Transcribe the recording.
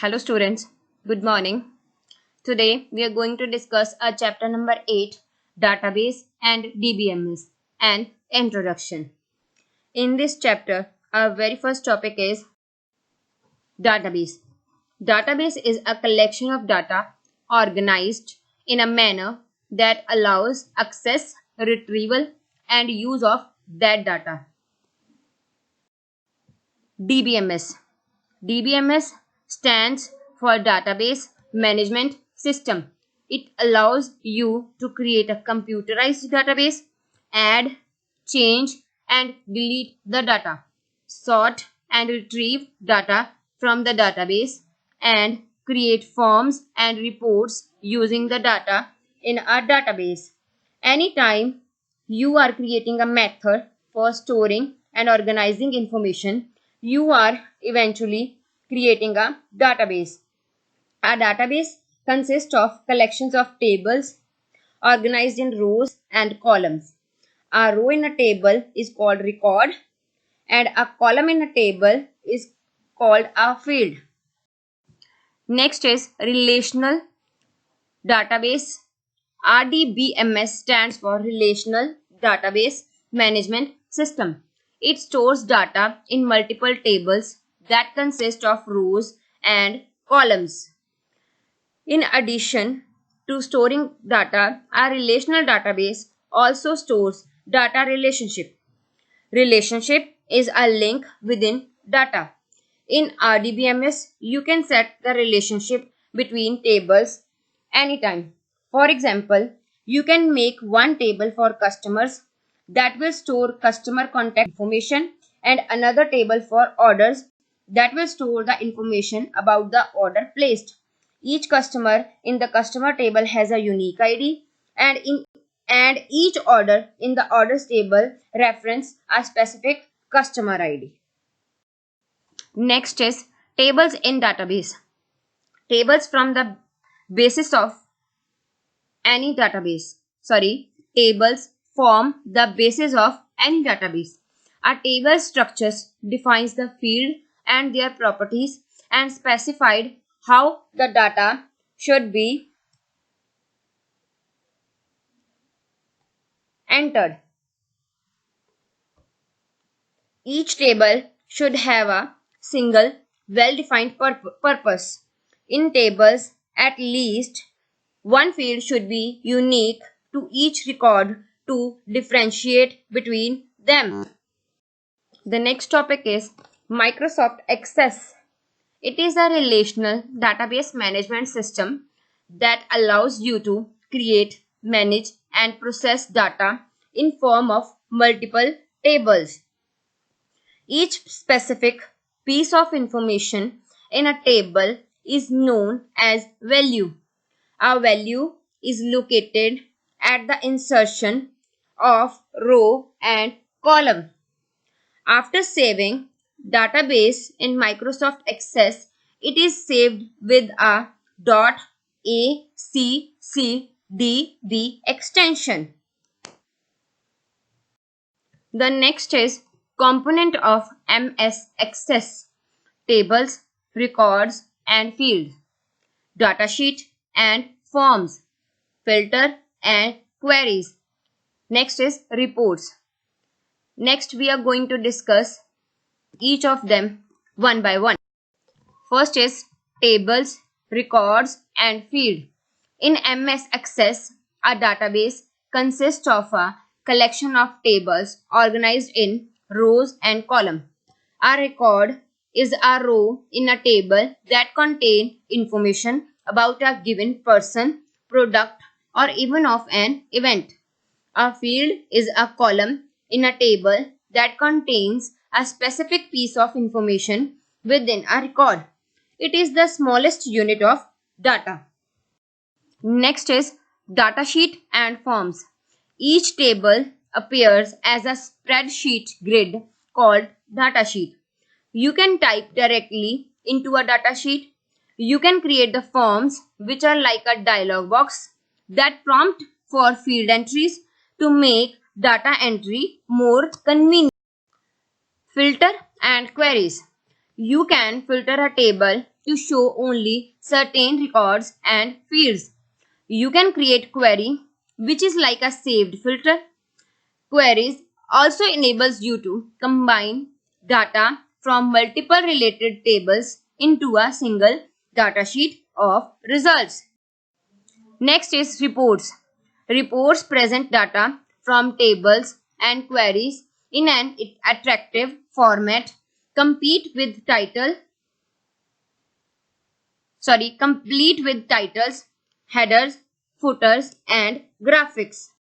Hello students, good morning. Today we are going to discuss our chapter number 8, Database and DBMS, and Introduction. In this chapter, our very first topic is Database. Database is a collection of data organized in a manner that allows access, retrieval, and use of that data. DBMS. DBMS stands for Database Management System. It allows you to create a computerized database, add, change, and delete the data, sort and retrieve data from the database, and create forms and reports using the data in a database. Anytime you are creating a method for storing and organizing information, you are eventually creating a database. A database consists of collections of tables organized in rows and columns. A row in a table is called record, and a column in a table is called a field. Next is relational database. RDBMS stands for Relational Database Management System. It stores data in multiple tables that consist of rows and columns. In addition to storing data, a relational database also stores data relationship. Relationship is a link within data. In RDBMS, you can set the relationship between tables anytime. For example, you can make one table for customers that will store customer contact information and another table for orders that will store the information about the order placed. Each customer in the customer table has a unique ID, and each order in the orders table reference a specific customer ID. Next is tables in database. Tables from the basis of any database. Tables form the basis of any database. A table structure defines the field and their properties and specified how the data should be entered. Each table should have a single well-defined purpose. In tables, at least one field should be unique to each record to differentiate between them. The next topic is Microsoft Access. It is a relational database management system that allows you to create, manage, and process data in form of multiple tables. Each specific piece of information in a table is known as value. A value is located at the insertion of row and column. After saving database in Microsoft Access, it is saved with a .accdb extension. The next is component of MS Access: tables, records, and fields, datasheet and forms, filter and queries. Next is reports. Next we are going to discuss each of them one by one. First is tables, records, and field. In MS Access, a database consists of a collection of tables organized in rows and columns. A record is a row in a table that contains information about a given person, product, or even of an event. A field is a column in a table that contains a specific piece of information within a record. It is the smallest unit of data. Next is datasheet and forms. Each table appears as a spreadsheet grid called datasheet. You can type directly into a datasheet. You can create the forms, which are like a dialog box that prompt for field entries to make data entry more convenient. Filter and queries. You can filter a table to show only certain records and fields. You can create query, which is like a saved filter. Queries also enables you to combine data from multiple related tables into a single datasheet of results. Next is reports. Reports present data from tables and queries in an attractive format, complete with titles, headers, footers, and graphics.